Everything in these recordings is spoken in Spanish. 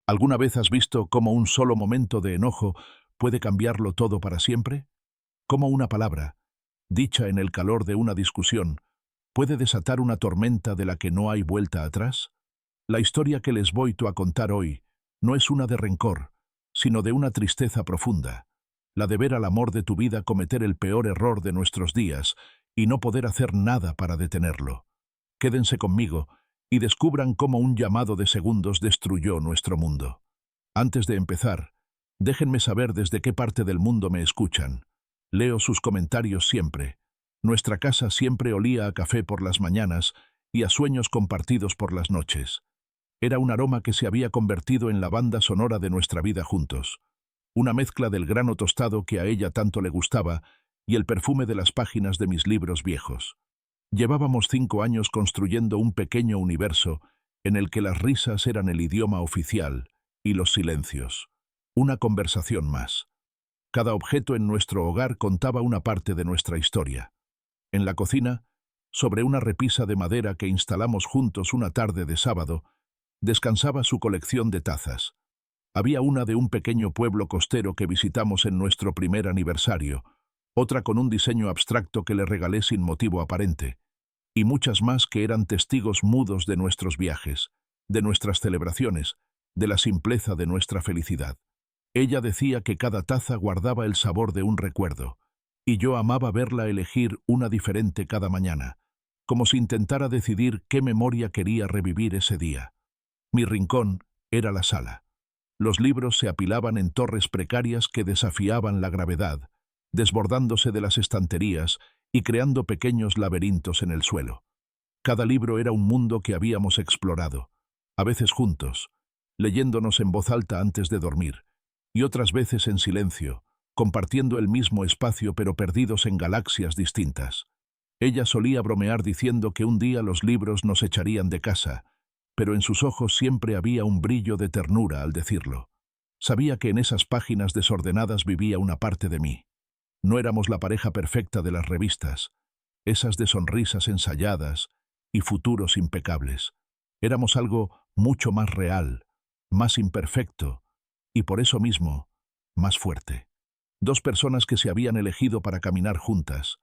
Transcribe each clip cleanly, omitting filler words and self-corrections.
¿Alguna vez has visto cómo un solo momento de enojo puede cambiarlo todo para siempre? ¿Cómo una palabra, dicha en el calor de una discusión, puede desatar una tormenta de la que no hay vuelta atrás? La historia que les voy a contar hoy no es una de rencor, sino de una tristeza profunda, la de ver al amor de tu vida cometer el peor error de nuestros días y no poder hacer nada para detenerlo. Quédense conmigo y descubran cómo un llamado de segundos destruyó nuestro mundo. Antes de empezar, déjenme saber desde qué parte del mundo me escuchan. Leo sus comentarios siempre. Nuestra casa siempre olía a café por las mañanas y a sueños compartidos por las noches. Era un aroma que se había convertido en la banda sonora de nuestra vida juntos. Una mezcla del grano tostado que a ella tanto le gustaba y el perfume de las páginas de mis libros viejos. Llevábamos 5 años construyendo un pequeño universo en el que las risas eran el idioma oficial y los silencios. Una conversación más. Cada objeto en nuestro hogar contaba una parte de nuestra historia. En la cocina, sobre una repisa de madera que instalamos juntos una tarde de sábado, descansaba su colección de tazas. Había una de un pequeño pueblo costero que visitamos en nuestro primer aniversario, otra con un diseño abstracto que le regalé sin motivo aparente, y muchas más que eran testigos mudos de nuestros viajes, de nuestras celebraciones, de la simpleza de nuestra felicidad. Ella decía que cada taza guardaba el sabor de un recuerdo, y yo amaba verla elegir una diferente cada mañana, como si intentara decidir qué memoria quería revivir ese día. Mi rincón era la sala. Los libros se apilaban en torres precarias que desafiaban la gravedad, desbordándose de las estanterías y creando pequeños laberintos en el suelo. Cada libro era un mundo que habíamos explorado, a veces juntos, leyéndonos en voz alta antes de dormir, y otras veces en silencio, compartiendo el mismo espacio pero perdidos en galaxias distintas. Ella solía bromear diciendo que un día los libros nos echarían de casa, pero en sus ojos siempre había un brillo de ternura al decirlo. Sabía que en esas páginas desordenadas vivía una parte de mí. No éramos la pareja perfecta de las revistas, esas de sonrisas ensayadas y futuros impecables. Éramos algo mucho más real, más imperfecto y por eso mismo, más fuerte. Dos personas que se habían elegido para caminar juntas,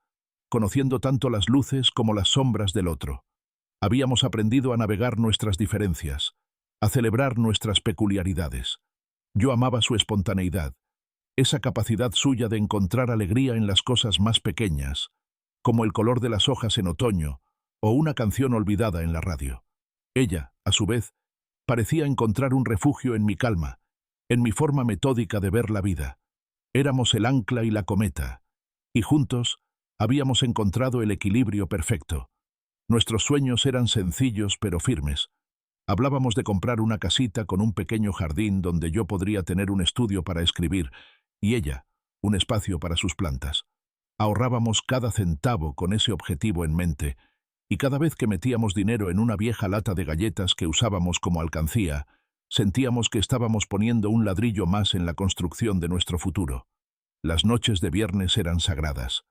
conociendo tanto las luces como las sombras del otro. Habíamos aprendido a navegar nuestras diferencias, a celebrar nuestras peculiaridades. Yo amaba su espontaneidad, esa capacidad suya de encontrar alegría en las cosas más pequeñas, como el color de las hojas en otoño o una canción olvidada en la radio. Ella, a su vez, parecía encontrar un refugio en mi calma, en mi forma metódica de ver la vida. Éramos el ancla y la cometa, y juntos habíamos encontrado el equilibrio perfecto. Nuestros sueños eran sencillos pero firmes. Hablábamos de comprar una casita con un pequeño jardín donde yo podría tener un estudio para escribir y ella, un espacio para sus plantas. Ahorrábamos cada centavo con ese objetivo en mente, y cada vez que metíamos dinero en una vieja lata de galletas que usábamos como alcancía, sentíamos que estábamos poniendo un ladrillo más en la construcción de nuestro futuro. Las noches de viernes eran sagradas.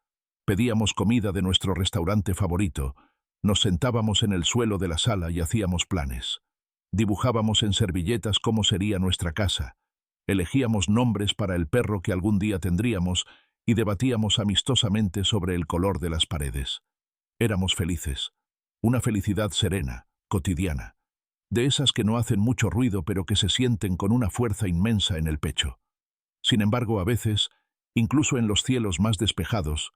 Pedíamos comida de nuestro restaurante favorito, nos sentábamos en el suelo de la sala y hacíamos planes. Dibujábamos en servilletas cómo sería nuestra casa. Elegíamos nombres para el perro que algún día tendríamos y debatíamos amistosamente sobre el color de las paredes. Éramos felices. Una felicidad serena, cotidiana. De esas que no hacen mucho ruido pero que se sienten con una fuerza inmensa en el pecho. Sin embargo, a veces, incluso en los cielos más despejados,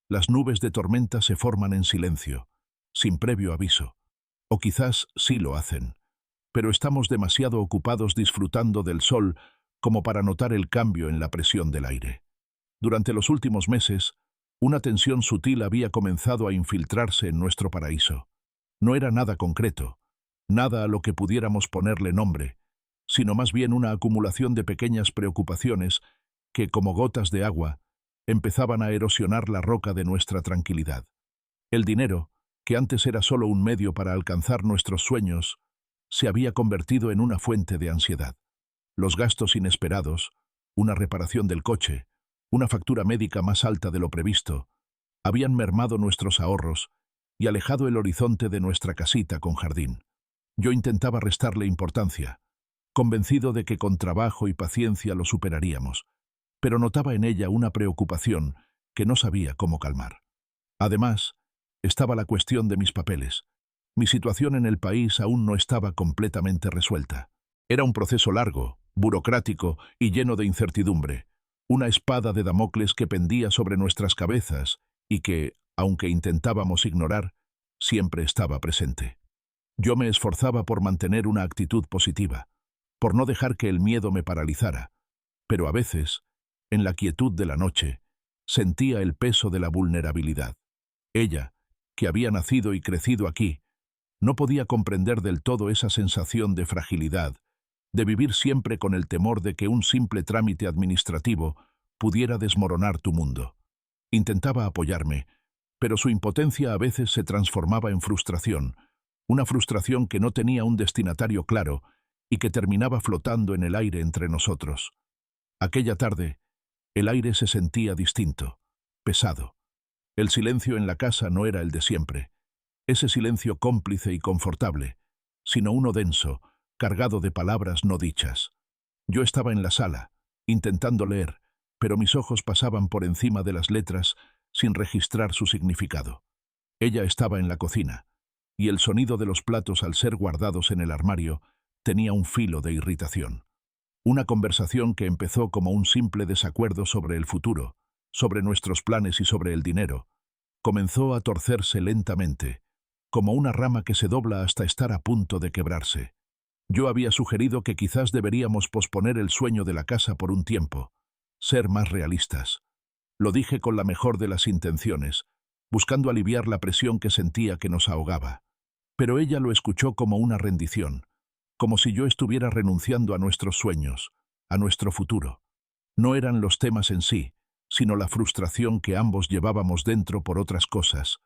las nubes de tormenta se forman en silencio, sin previo aviso. O quizás sí lo hacen, pero estamos demasiado ocupados disfrutando del sol como para notar el cambio en la presión del aire. Durante los últimos meses, una tensión sutil había comenzado a infiltrarse en nuestro paraíso. No era nada concreto, nada a lo que pudiéramos ponerle nombre, sino más bien una acumulación de pequeñas preocupaciones que, como gotas de agua, empezaban a erosionar la roca de nuestra tranquilidad. El dinero, que antes era solo un medio para alcanzar nuestros sueños, se había convertido en una fuente de ansiedad. Los gastos inesperados, una reparación del coche, una factura médica más alta de lo previsto, habían mermado nuestros ahorros y alejado el horizonte de nuestra casita con jardín. Yo intentaba restarle importancia. convencido de que con trabajo y paciencia lo superaríamos, pero notaba en ella una preocupación que no sabía cómo calmar. Además, estaba la cuestión de mis papeles. Mi situación en el país aún no estaba completamente resuelta. Era un proceso largo, burocrático y lleno de incertidumbre, una espada de Damocles que pendía sobre nuestras cabezas y que, aunque intentábamos ignorar, siempre estaba presente. Yo me esforzaba por mantener una actitud positiva, por no dejar que el miedo me paralizara, pero a veces, en la quietud de la noche, sentía el peso de la vulnerabilidad. Ella, que había nacido y crecido aquí, no podía comprender del todo esa sensación de fragilidad, de vivir siempre con el temor de que un simple trámite administrativo pudiera desmoronar tu mundo. Intentaba apoyarme, pero su impotencia a veces se transformaba en frustración, una frustración que no tenía un destinatario claro y que terminaba flotando en el aire entre nosotros. Aquella tarde, el aire se sentía distinto, pesado. El silencio en la casa no era el de siempre, ese silencio cómplice y confortable, sino uno denso, cargado de palabras no dichas. Yo estaba en la sala, intentando leer, pero mis ojos pasaban por encima de las letras sin registrar su significado. Ella estaba en la cocina, y el sonido de los platos al ser guardados en el armario tenía un filo de irritación. Una conversación que empezó como un simple desacuerdo sobre el futuro, sobre nuestros planes y sobre el dinero, comenzó a torcerse lentamente, como una rama que se dobla hasta estar a punto de quebrarse. Yo había sugerido que quizás deberíamos posponer el sueño de la casa por un tiempo, ser más realistas. Lo dije con la mejor de las intenciones, buscando aliviar la presión que sentía que nos ahogaba. Pero ella lo escuchó como una rendición, como si yo estuviera renunciando a nuestros sueños, a nuestro futuro. No eran los temas en sí, sino la frustración que ambos llevábamos dentro por otras cosas,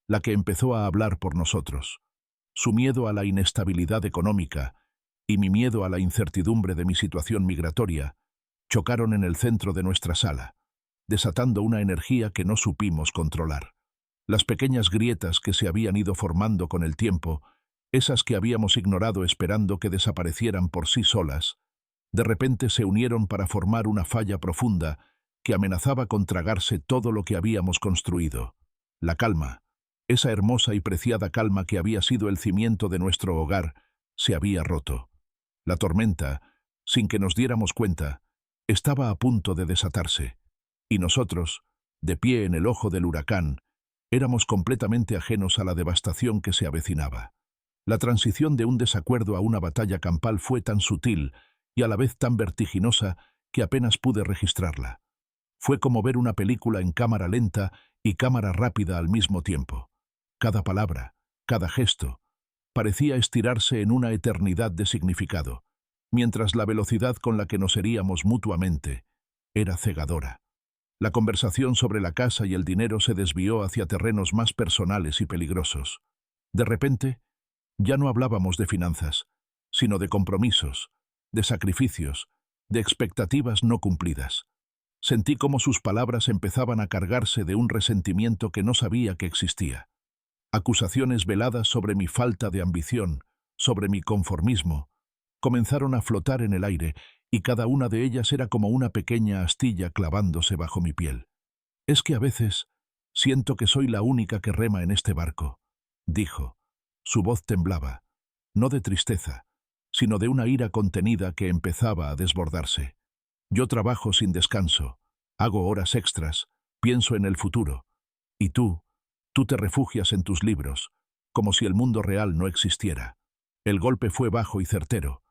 la que empezó a hablar por nosotros. Su miedo a la inestabilidad económica y mi miedo a la incertidumbre de mi situación migratoria chocaron en el centro de nuestra sala, desatando una energía que no supimos controlar. Las pequeñas grietas que se habían ido formando con el tiempo, esas que habíamos ignorado esperando que desaparecieran por sí solas, de repente se unieron para formar una falla profunda que amenazaba con tragarse todo lo que habíamos construido. La calma, esa hermosa y preciada calma que había sido el cimiento de nuestro hogar, se había roto. La tormenta, sin que nos diéramos cuenta, estaba a punto de desatarse, y nosotros, de pie en el ojo del huracán, éramos completamente ajenos a la devastación que se avecinaba. La transición de un desacuerdo a una batalla campal fue tan sutil y a la vez tan vertiginosa que apenas pude registrarla. Fue como ver una película en cámara lenta y cámara rápida al mismo tiempo. Cada palabra, cada gesto, parecía estirarse en una eternidad de significado, mientras la velocidad con la que nos heríamos mutuamente era cegadora. La conversación sobre la casa y el dinero se desvió hacia terrenos más personales y peligrosos. De repente, ya no hablábamos de finanzas, sino de compromisos, de sacrificios, de expectativas no cumplidas. Sentí cómo sus palabras empezaban a cargarse de un resentimiento que no sabía que existía. Acusaciones veladas sobre mi falta de ambición, sobre mi conformismo, comenzaron a flotar en el aire y cada una de ellas era como una pequeña astilla clavándose bajo mi piel. «Es que a veces siento que soy la única que rema en este barco», dijo. Su voz temblaba, no de tristeza, sino de una ira contenida que empezaba a desbordarse. «Yo trabajo sin descanso, hago horas extras, pienso en el futuro. Y tú te refugias en tus libros, como si el mundo real no existiera». El golpe fue bajo y certero,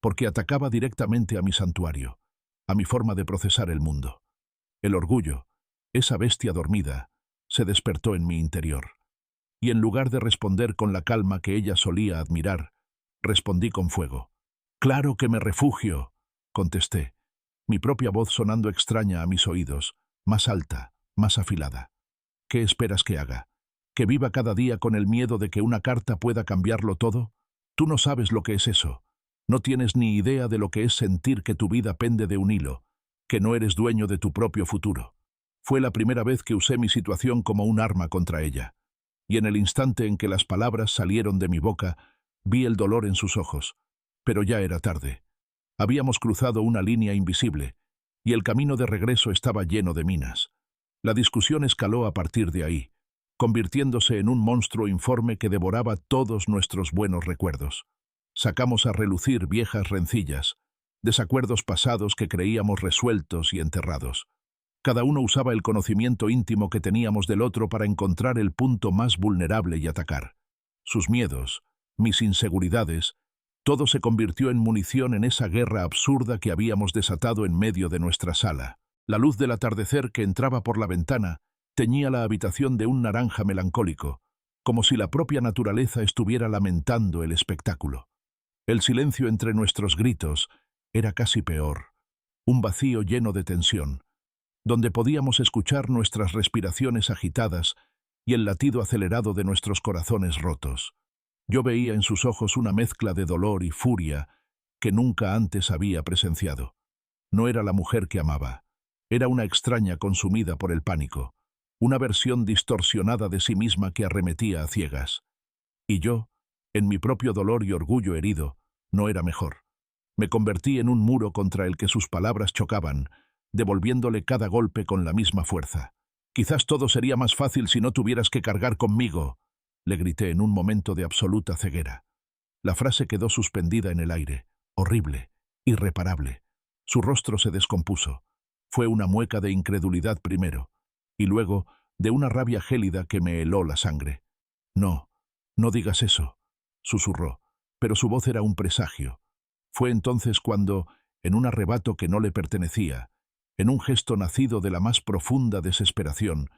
porque atacaba directamente a mi santuario, a mi forma de procesar el mundo. El orgullo, esa bestia dormida, se despertó en mi interior. Y en lugar de responder con la calma que ella solía admirar, respondí con fuego. «Claro que me refugio», contesté, mi propia voz sonando extraña a mis oídos, más alta, más afilada. «¿Qué esperas que haga? ¿Que viva cada día con el miedo de que una carta pueda cambiarlo todo? Tú no sabes lo que es eso. No tienes ni idea de lo que es sentir que tu vida pende de un hilo, que no eres dueño de tu propio futuro». Fue la primera vez que usé mi situación como un arma contra ella, y en el instante en que las palabras salieron de mi boca, vi el dolor en sus ojos, pero ya era tarde. Habíamos cruzado una línea invisible, y el camino de regreso estaba lleno de minas. La discusión escaló a partir de ahí, convirtiéndose en un monstruo informe que devoraba todos nuestros buenos recuerdos. Sacamos a relucir viejas rencillas, desacuerdos pasados que creíamos resueltos y enterrados. Cada uno usaba el conocimiento íntimo que teníamos del otro para encontrar el punto más vulnerable y atacar. Sus miedos, mis inseguridades, todo se convirtió en munición en esa guerra absurda que habíamos desatado en medio de nuestra sala. La luz del atardecer que entraba por la ventana teñía la habitación de un naranja melancólico, como si la propia naturaleza estuviera lamentando el espectáculo. El silencio entre nuestros gritos era casi peor, un vacío lleno de tensión, donde podíamos escuchar nuestras respiraciones agitadas y el latido acelerado de nuestros corazones rotos. Yo veía en sus ojos una mezcla de dolor y furia que nunca antes había presenciado. No era la mujer que amaba, era una extraña consumida por el pánico, una versión distorsionada de sí misma que arremetía a ciegas. Y yo, en mi propio dolor y orgullo herido, no era mejor. Me convertí en un muro contra el que sus palabras chocaban, devolviéndole cada golpe con la misma fuerza. «Quizás todo sería más fácil si no tuvieras que cargar conmigo», le grité en un momento de absoluta ceguera. La frase quedó suspendida en el aire, horrible, irreparable. Su rostro se descompuso. Fue una mueca de incredulidad primero, y luego de una rabia gélida que me heló la sangre. «No, no digas eso», susurró, pero su voz era un presagio. Fue entonces cuando, en un arrebato que no le pertenecía, en un gesto nacido de la más profunda desesperación,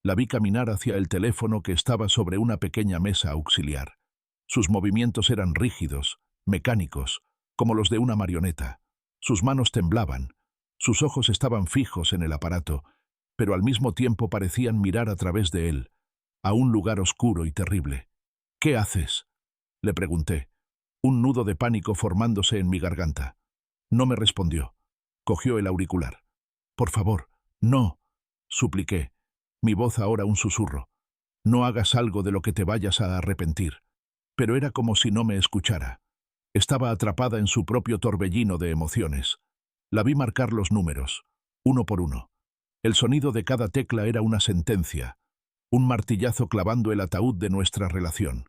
la vi caminar hacia el teléfono que estaba sobre una pequeña mesa auxiliar. Sus movimientos eran rígidos, mecánicos, como los de una marioneta. Sus manos temblaban, sus ojos estaban fijos en el aparato, pero al mismo tiempo parecían mirar a través de él, a un lugar oscuro y terrible. «¿Qué haces?», le pregunté, un nudo de pánico formándose en mi garganta. No me respondió. Cogió el auricular. «Por favor, no», supliqué, mi voz ahora un susurro. «No hagas algo de lo que te vayas a arrepentir». Pero era como si no me escuchara. Estaba atrapada en su propio torbellino de emociones. La vi marcar los números, uno por uno. El sonido de cada tecla era una sentencia, un martillazo clavando el ataúd de nuestra relación.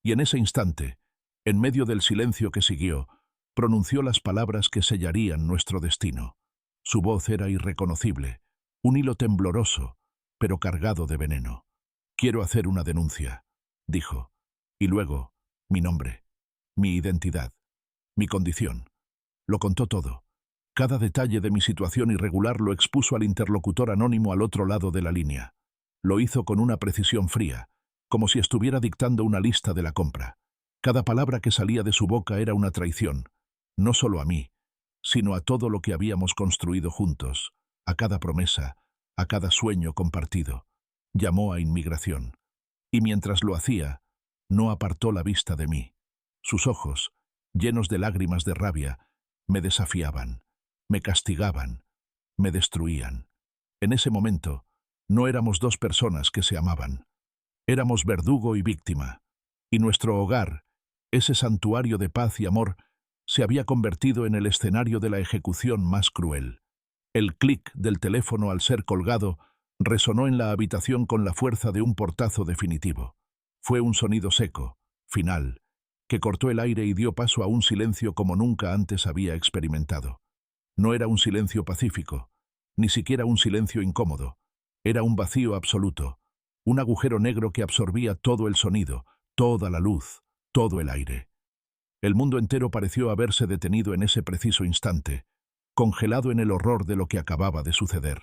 Y en ese instante, en medio del silencio que siguió, pronunció las palabras que sellarían nuestro destino. Su voz era irreconocible, un hilo tembloroso, pero cargado de veneno. «Quiero hacer una denuncia», dijo. Y luego, mi nombre, mi identidad, mi condición. Lo contó todo. Cada detalle de mi situación irregular lo expuso al interlocutor anónimo al otro lado de la línea. Lo hizo con una precisión fría, como si estuviera dictando una lista de la compra. Cada palabra que salía de su boca era una traición, no solo a mí, sino a todo lo que habíamos construido juntos, a cada promesa, a cada sueño compartido. Llamó a inmigración. Y mientras lo hacía, no apartó la vista de mí. Sus ojos, llenos de lágrimas de rabia, me desafiaban, me castigaban, me destruían. En ese momento, no éramos dos personas que se amaban. Éramos verdugo y víctima, y nuestro hogar, ese santuario de paz y amor, se había convertido en el escenario de la ejecución más cruel. El clic del teléfono al ser colgado resonó en la habitación con la fuerza de un portazo definitivo. Fue un sonido seco, final, que cortó el aire y dio paso a un silencio como nunca antes había experimentado. No era un silencio pacífico, ni siquiera un silencio incómodo. Era un vacío absoluto, un agujero negro que absorbía todo el sonido, toda la luz, todo el aire. El mundo entero pareció haberse detenido en ese preciso instante, congelado en el horror de lo que acababa de suceder.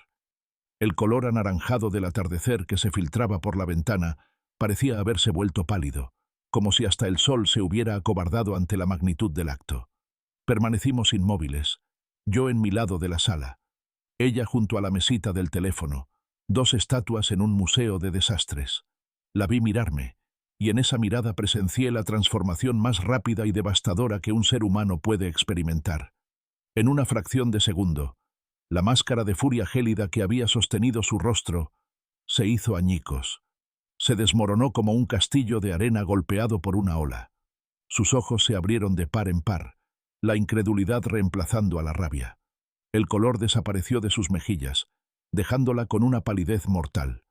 El color anaranjado del atardecer que se filtraba por la ventana parecía haberse vuelto pálido, como si hasta el sol se hubiera acobardado ante la magnitud del acto. Permanecimos inmóviles, yo en mi lado de la sala, ella junto a la mesita del teléfono, dos estatuas en un museo de desastres. La vi mirarme, y en esa mirada presencié la transformación más rápida y devastadora que un ser humano puede experimentar. En una fracción de segundo, la máscara de furia gélida que había sostenido su rostro se hizo añicos. Se desmoronó como un castillo de arena golpeado por una ola. Sus ojos se abrieron de par en par, la incredulidad reemplazando a la rabia. El color desapareció de sus mejillas, dejándola con una palidez mortal.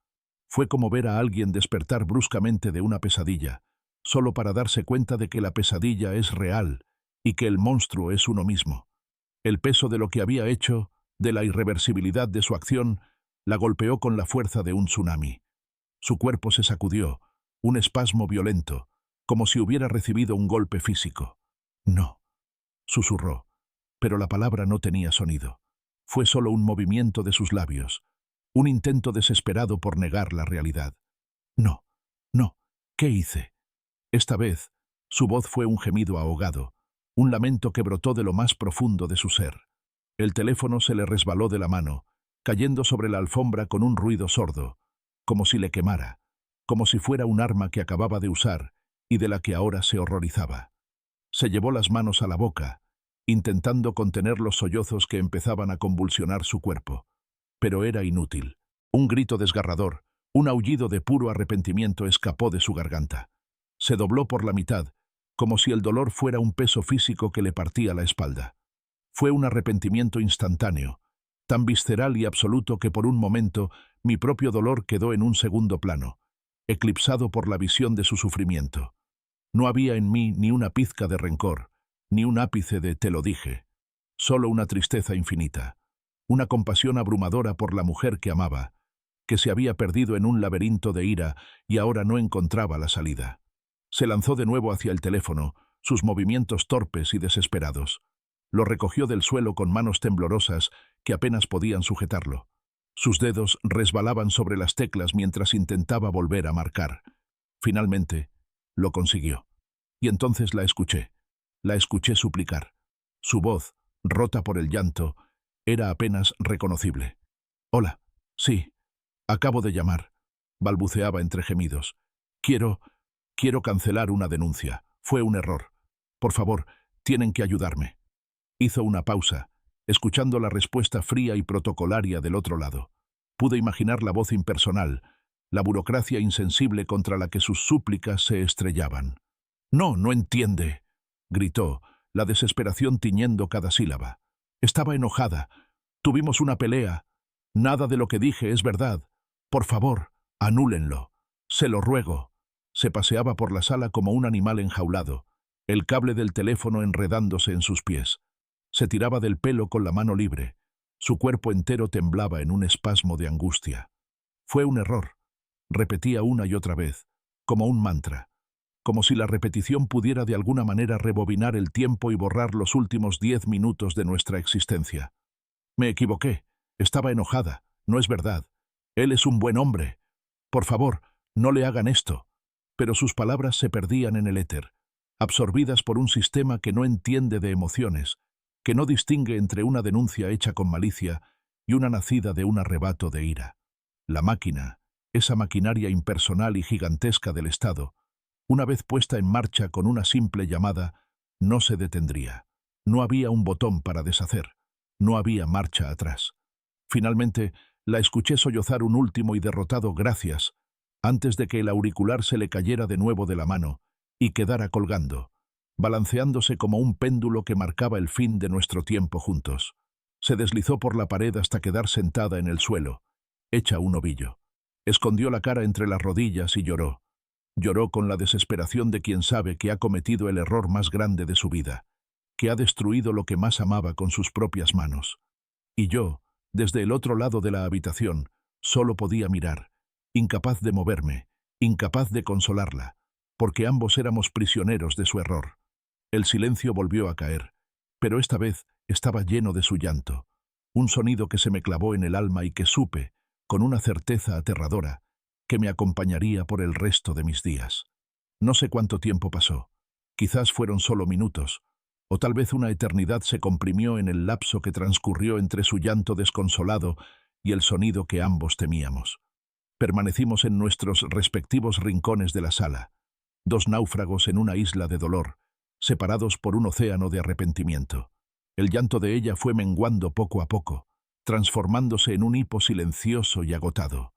Fue como ver a alguien despertar bruscamente de una pesadilla, solo para darse cuenta de que la pesadilla es real y que el monstruo es uno mismo. El peso de lo que había hecho, de la irreversibilidad de su acción, la golpeó con la fuerza de un tsunami. Su cuerpo se sacudió, un espasmo violento, como si hubiera recibido un golpe físico. «No», susurró, pero la palabra no tenía sonido. Fue solo un movimiento de sus labios, un intento desesperado por negar la realidad. «No, no, ¿qué hice?» Esta vez, su voz fue un gemido ahogado, un lamento que brotó de lo más profundo de su ser. El teléfono se le resbaló de la mano, cayendo sobre la alfombra con un ruido sordo, como si le quemara, como si fuera un arma que acababa de usar y de la que ahora se horrorizaba. Se llevó las manos a la boca, intentando contener los sollozos que empezaban a convulsionar su cuerpo. Pero era inútil. Un grito desgarrador, un aullido de puro arrepentimiento escapó de su garganta. Se dobló por la mitad, como si el dolor fuera un peso físico que le partía la espalda. Fue un arrepentimiento instantáneo, tan visceral y absoluto que por un momento mi propio dolor quedó en un segundo plano, eclipsado por la visión de su sufrimiento. No había en mí ni una pizca de rencor, ni un ápice de «te lo dije», solo una tristeza infinita, una compasión abrumadora por la mujer que amaba, que se había perdido en un laberinto de ira y ahora no encontraba la salida. Se lanzó de nuevo hacia el teléfono, sus movimientos torpes y desesperados. Lo recogió del suelo con manos temblorosas que apenas podían sujetarlo. Sus dedos resbalaban sobre las teclas mientras intentaba volver a marcar. Finalmente, lo consiguió. Y entonces la escuché suplicar. Su voz, rota por el llanto, era apenas reconocible. «Hola, sí, acabo de llamar», balbuceaba entre gemidos. Quiero cancelar una denuncia. Fue un error. Por favor, tienen que ayudarme». Hizo una pausa, escuchando la respuesta fría y protocolaria del otro lado. Pude imaginar la voz impersonal, la burocracia insensible contra la que sus súplicas se estrellaban. «No, no entiende», gritó, la desesperación tiñendo cada sílaba. «Estaba enojada. Tuvimos una pelea. Nada de lo que dije es verdad. Por favor, anúlenlo. Se lo ruego». Se paseaba por la sala como un animal enjaulado, el cable del teléfono enredándose en sus pies. Se tiraba del pelo con la mano libre. Su cuerpo entero temblaba en un espasmo de angustia. «Fue un error», repetía una y otra vez, como un mantra, como si la repetición pudiera de alguna manera rebobinar el tiempo y borrar los últimos 10 minutos de nuestra existencia. «Me equivoqué. Estaba enojada. No es verdad. Él es un buen hombre. Por favor, no le hagan esto». Pero sus palabras se perdían en el éter, absorbidas por un sistema que no entiende de emociones, que no distingue entre una denuncia hecha con malicia y una nacida de un arrebato de ira. La máquina, esa maquinaria impersonal y gigantesca del Estado, una vez puesta en marcha con una simple llamada, no se detendría. No había un botón para deshacer, no había marcha atrás. Finalmente, la escuché sollozar un último y derrotado «gracias», antes de que el auricular se le cayera de nuevo de la mano y quedara colgando, balanceándose como un péndulo que marcaba el fin de nuestro tiempo juntos. Se deslizó por la pared hasta quedar sentada en el suelo, hecha un ovillo. Escondió la cara entre las rodillas y lloró. Lloró con la desesperación de quien sabe que ha cometido el error más grande de su vida, que ha destruido lo que más amaba con sus propias manos. Y yo, desde el otro lado de la habitación, solo podía mirar, incapaz de moverme, incapaz de consolarla, porque ambos éramos prisioneros de su error. El silencio volvió a caer, pero esta vez estaba lleno de su llanto, un sonido que se me clavó en el alma y que supe, con una certeza aterradora, que me acompañaría por el resto de mis días. No sé cuánto tiempo pasó, quizás fueron solo minutos, o tal vez una eternidad se comprimió en el lapso que transcurrió entre su llanto desconsolado y el sonido que ambos temíamos. Permanecimos en nuestros respectivos rincones de la sala, dos náufragos en una isla de dolor, separados por un océano de arrepentimiento. El llanto de ella fue menguando poco a poco, transformándose en un hipo silencioso y agotado.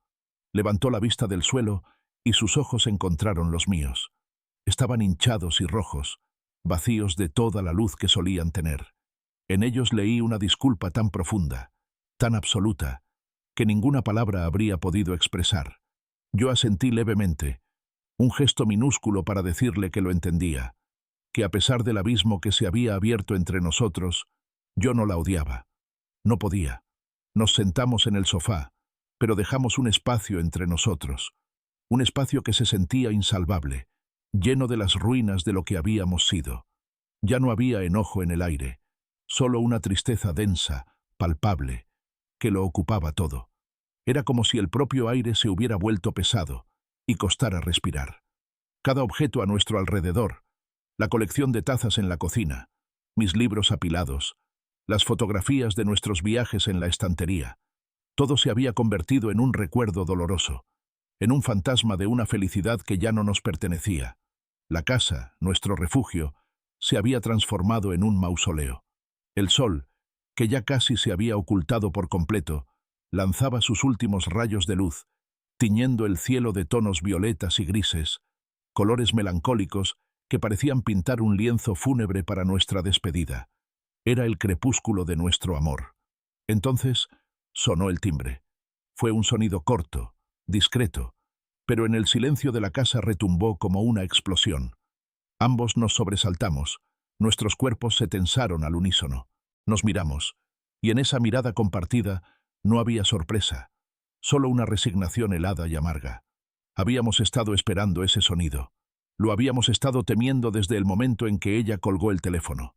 Levantó la vista del suelo y sus ojos encontraron los míos. Estaban hinchados y rojos, vacíos de toda la luz que solían tener. En ellos leí una disculpa tan profunda, tan absoluta, que ninguna palabra habría podido expresar. Yo asentí levemente, un gesto minúsculo para decirle que lo entendía, que a pesar del abismo que se había abierto entre nosotros, yo no la odiaba. No podía. Nos sentamos en el sofá, pero dejamos un espacio entre nosotros, un espacio que se sentía insalvable, lleno de las ruinas de lo que habíamos sido. Ya no había enojo en el aire, solo una tristeza densa, palpable, que lo ocupaba todo. Era como si el propio aire se hubiera vuelto pesado y costara respirar. Cada objeto a nuestro alrededor, la colección de tazas en la cocina, mis libros apilados, las fotografías de nuestros viajes en la estantería, todo se había convertido en un recuerdo doloroso, en un fantasma de una felicidad que ya no nos pertenecía. La casa, nuestro refugio, se había transformado en un mausoleo. El sol, que ya casi se había ocultado por completo, lanzaba sus últimos rayos de luz, tiñendo el cielo de tonos violetas y grises, colores melancólicos que parecían pintar un lienzo fúnebre para nuestra despedida. Era el crepúsculo de nuestro amor. Entonces sonó el timbre. Fue un sonido corto, discreto, pero en el silencio de la casa retumbó como una explosión. Ambos nos sobresaltamos, nuestros cuerpos se tensaron al unísono. Nos miramos, y en esa mirada compartida no había sorpresa, solo una resignación helada y amarga. Habíamos estado esperando ese sonido. Lo habíamos estado temiendo desde el momento en que ella colgó el teléfono.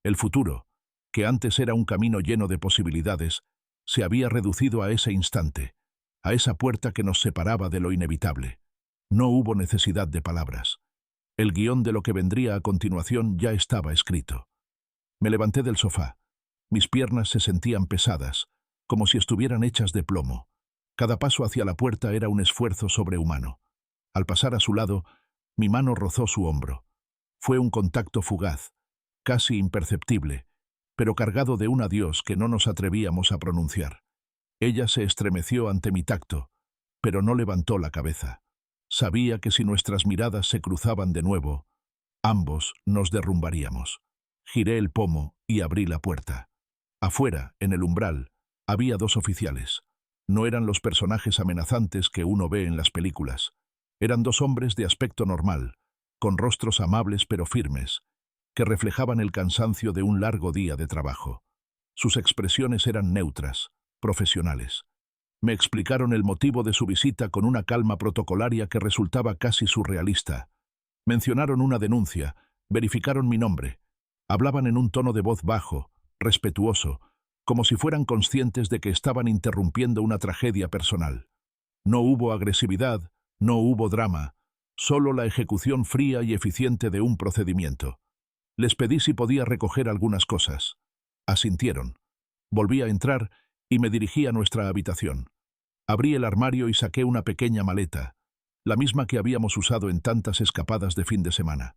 El futuro, que antes era un camino lleno de posibilidades, se había reducido a ese instante, a esa puerta que nos separaba de lo inevitable. No hubo necesidad de palabras. El guión de lo que vendría a continuación ya estaba escrito. Me levanté del sofá. Mis piernas se sentían pesadas, como si estuvieran hechas de plomo. Cada paso hacia la puerta era un esfuerzo sobrehumano. Al pasar a su lado, mi mano rozó su hombro. Fue un contacto fugaz, casi imperceptible, pero cargado de un adiós que no nos atrevíamos a pronunciar. Ella se estremeció ante mi tacto, pero no levantó la cabeza. Sabía que si nuestras miradas se cruzaban de nuevo, ambos nos derrumbaríamos. Giré el pomo y abrí la puerta. Afuera, en el umbral, había dos oficiales. No eran los personajes amenazantes que uno ve en las películas. Eran dos hombres de aspecto normal, con rostros amables pero firmes, que reflejaban el cansancio de un largo día de trabajo. Sus expresiones eran neutras, profesionales. Me explicaron el motivo de su visita con una calma protocolaria que resultaba casi surrealista. Mencionaron una denuncia, verificaron mi nombre. Hablaban en un tono de voz bajo, respetuoso, como si fueran conscientes de que estaban interrumpiendo una tragedia personal. No hubo agresividad, no hubo drama, solo la ejecución fría y eficiente de un procedimiento. Les pedí si podía recoger algunas cosas. Asintieron. Volví a entrar y me dirigí a nuestra habitación. Abrí el armario y saqué una pequeña maleta, la misma que habíamos usado en tantas escapadas de fin de semana.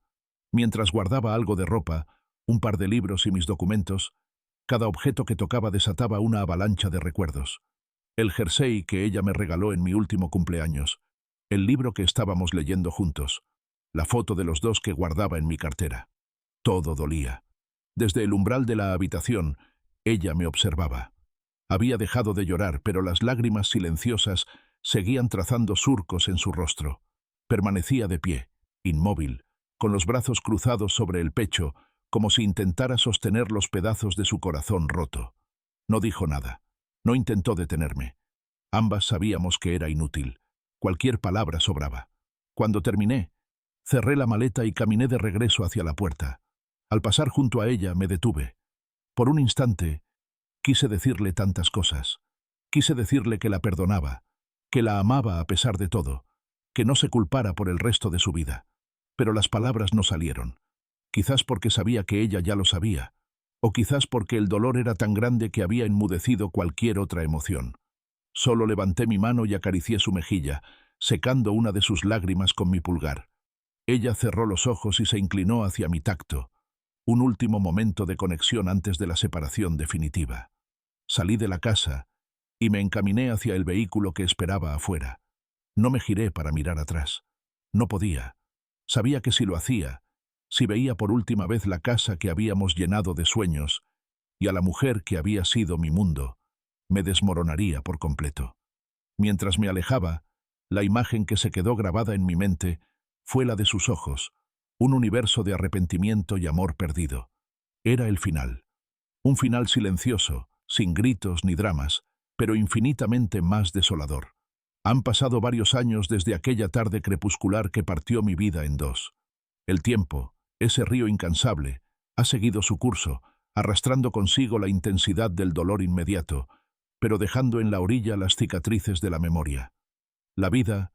Mientras guardaba algo de ropa, un par de libros y mis documentos, cada objeto que tocaba desataba una avalancha de recuerdos. El jersey que ella me regaló en mi último cumpleaños, el libro que estábamos leyendo juntos, la foto de los dos que guardaba en mi cartera. Todo dolía. Desde el umbral de la habitación, ella me observaba. Había dejado de llorar, pero las lágrimas silenciosas seguían trazando surcos en su rostro. Permanecía de pie, inmóvil, con los brazos cruzados sobre el pecho, como si intentara sostener los pedazos de su corazón roto. No dijo nada. No intentó detenerme. Ambas sabíamos que era inútil. Cualquier palabra sobraba. Cuando terminé, cerré la maleta y caminé de regreso hacia la puerta. Al pasar junto a ella me detuve. Por un instante, quise decirle tantas cosas. Quise decirle que la perdonaba, que la amaba a pesar de todo, que no se culpara por el resto de su vida. Pero las palabras no salieron. Quizás porque sabía que ella ya lo sabía, o quizás porque el dolor era tan grande que había enmudecido cualquier otra emoción. Solo levanté mi mano y acaricié su mejilla, secando una de sus lágrimas con mi pulgar. Ella cerró los ojos y se inclinó hacia mi tacto, un último momento de conexión antes de la separación definitiva. Salí de la casa y me encaminé hacia el vehículo que esperaba afuera. No me giré para mirar atrás. No podía. Sabía que si lo hacía, si veía por última vez la casa que habíamos llenado de sueños y a la mujer que había sido mi mundo, me desmoronaría por completo. Mientras me alejaba, la imagen que se quedó grabada en mi mente fue la de sus ojos, un universo de arrepentimiento y amor perdido. Era el final. Un final silencioso, sin gritos ni dramas, pero infinitamente más desolador. Han pasado varios años desde aquella tarde crepuscular que partió mi vida en dos. El tiempo, ese río incansable, ha seguido su curso, arrastrando consigo la intensidad del dolor inmediato, pero dejando en la orilla las cicatrices de la memoria. La vida,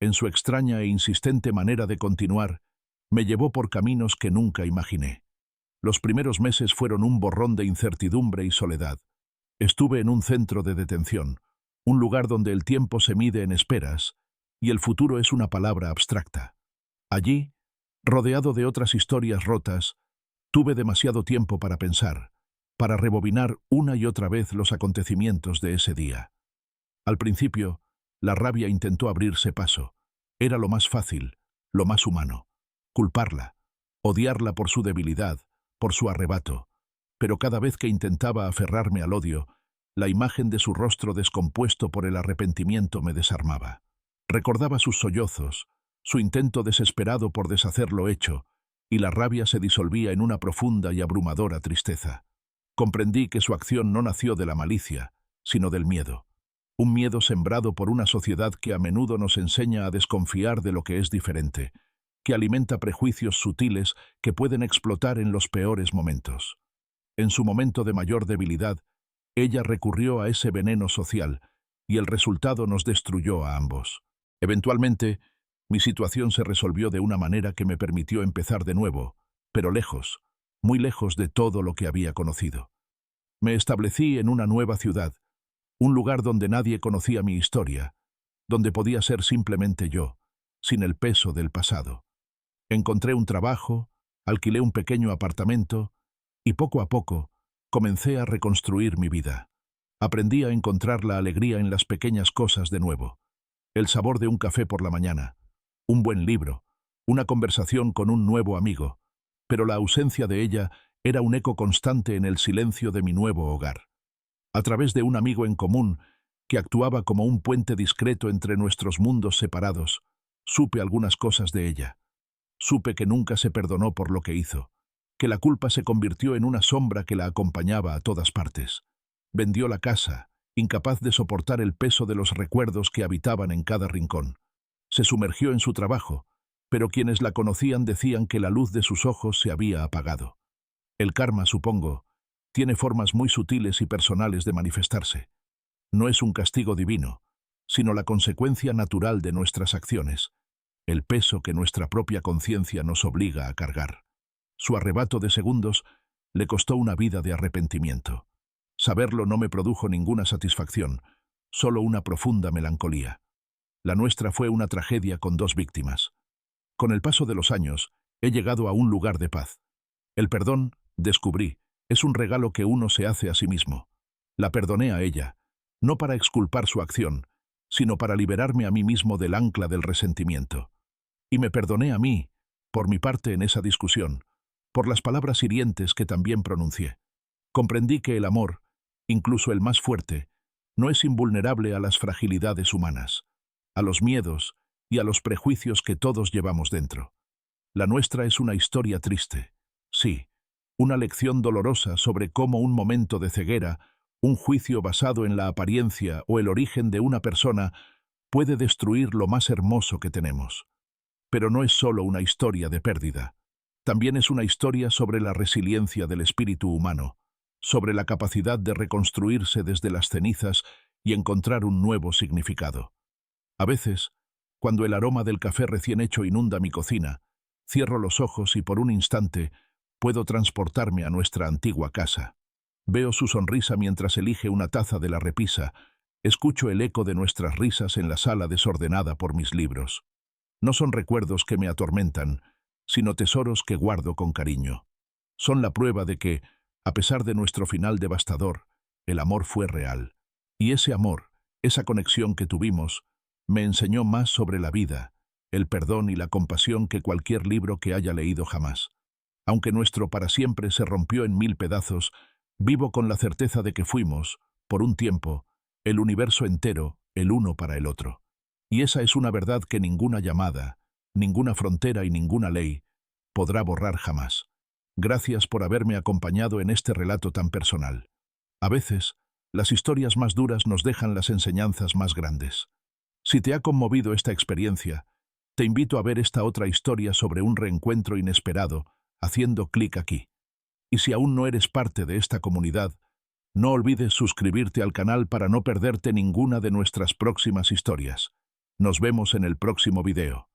en su extraña e insistente manera de continuar, me llevó por caminos que nunca imaginé. Los primeros meses fueron un borrón de incertidumbre y soledad. Estuve en un centro de detención, un lugar donde el tiempo se mide en esperas y el futuro es una palabra abstracta. Allí, rodeado de otras historias rotas, tuve demasiado tiempo para pensar, para rebobinar una y otra vez los acontecimientos de ese día. Al principio, la rabia intentó abrirse paso. Era lo más fácil, lo más humano. Culparla, odiarla por su debilidad, por su arrebato. Pero cada vez que intentaba aferrarme al odio, la imagen de su rostro descompuesto por el arrepentimiento me desarmaba. Recordaba sus sollozos, su intento desesperado por deshacer lo hecho, y la rabia se disolvía en una profunda y abrumadora tristeza. Comprendí que su acción no nació de la malicia, sino del miedo. Un miedo sembrado por una sociedad que a menudo nos enseña a desconfiar de lo que es diferente, que alimenta prejuicios sutiles que pueden explotar en los peores momentos. En su momento de mayor debilidad, ella recurrió a ese veneno social, y el resultado nos destruyó a ambos. Eventualmente, mi situación se resolvió de una manera que me permitió empezar de nuevo, pero lejos, muy lejos de todo lo que había conocido. Me establecí en una nueva ciudad, un lugar donde nadie conocía mi historia, donde podía ser simplemente yo, sin el peso del pasado. Encontré un trabajo, alquilé un pequeño apartamento, y poco a poco comencé a reconstruir mi vida. Aprendí a encontrar la alegría en las pequeñas cosas de nuevo. El sabor de un café por la mañana, un buen libro, una conversación con un nuevo amigo, pero la ausencia de ella era un eco constante en el silencio de mi nuevo hogar. A través de un amigo en común, que actuaba como un puente discreto entre nuestros mundos separados, supe algunas cosas de ella. Supe que nunca se perdonó por lo que hizo, que la culpa se convirtió en una sombra que la acompañaba a todas partes. Vendió la casa, incapaz de soportar el peso de los recuerdos que habitaban en cada rincón. Se sumergió en su trabajo, pero quienes la conocían decían que la luz de sus ojos se había apagado. El karma, supongo, tiene formas muy sutiles y personales de manifestarse. No es un castigo divino, sino la consecuencia natural de nuestras acciones, el peso que nuestra propia conciencia nos obliga a cargar. Su arrebato de segundos le costó una vida de arrepentimiento. Saberlo no me produjo ninguna satisfacción, solo una profunda melancolía. La nuestra fue una tragedia con dos víctimas. Con el paso de los años, he llegado a un lugar de paz. El perdón, descubrí, es un regalo que uno se hace a sí mismo. La perdoné a ella, no para exculpar su acción, sino para liberarme a mí mismo del ancla del resentimiento. Y me perdoné a mí, por mi parte en esa discusión, por las palabras hirientes que también pronuncié. Comprendí que el amor, incluso el más fuerte, no es invulnerable a las fragilidades humanas, a los miedos y a los prejuicios que todos llevamos dentro. La nuestra es una historia triste, sí, una lección dolorosa sobre cómo un momento de ceguera, un juicio basado en la apariencia o el origen de una persona puede destruir lo más hermoso que tenemos. Pero no es solo una historia de pérdida. También es una historia sobre la resiliencia del espíritu humano, sobre la capacidad de reconstruirse desde las cenizas y encontrar un nuevo significado. A veces, cuando el aroma del café recién hecho inunda mi cocina, cierro los ojos y por un instante puedo transportarme a nuestra antigua casa. Veo su sonrisa mientras elige una taza de la repisa, escucho el eco de nuestras risas en la sala desordenada por mis libros. No son recuerdos que me atormentan, sino tesoros que guardo con cariño. Son la prueba de que, a pesar de nuestro final devastador, el amor fue real. Y ese amor, esa conexión que tuvimos, me enseñó más sobre la vida el perdón y la compasión que cualquier libro que haya leído jamás. Aunque nuestro para siempre se rompió en 1000 pedazos, vivo con la certeza de que fuimos, por un tiempo, el universo entero, el uno para el otro. Y esa es una verdad que ninguna llamada, ninguna frontera y ninguna ley podrá borrar jamás. Gracias por haberme acompañado en este relato tan personal. A veces, las historias más duras nos dejan las enseñanzas más grandes. Si te ha conmovido esta experiencia, te invito a ver esta otra historia sobre un reencuentro inesperado, haciendo clic aquí. Y si aún no eres parte de esta comunidad, no olvides suscribirte al canal para no perderte ninguna de nuestras próximas historias. Nos vemos en el próximo video.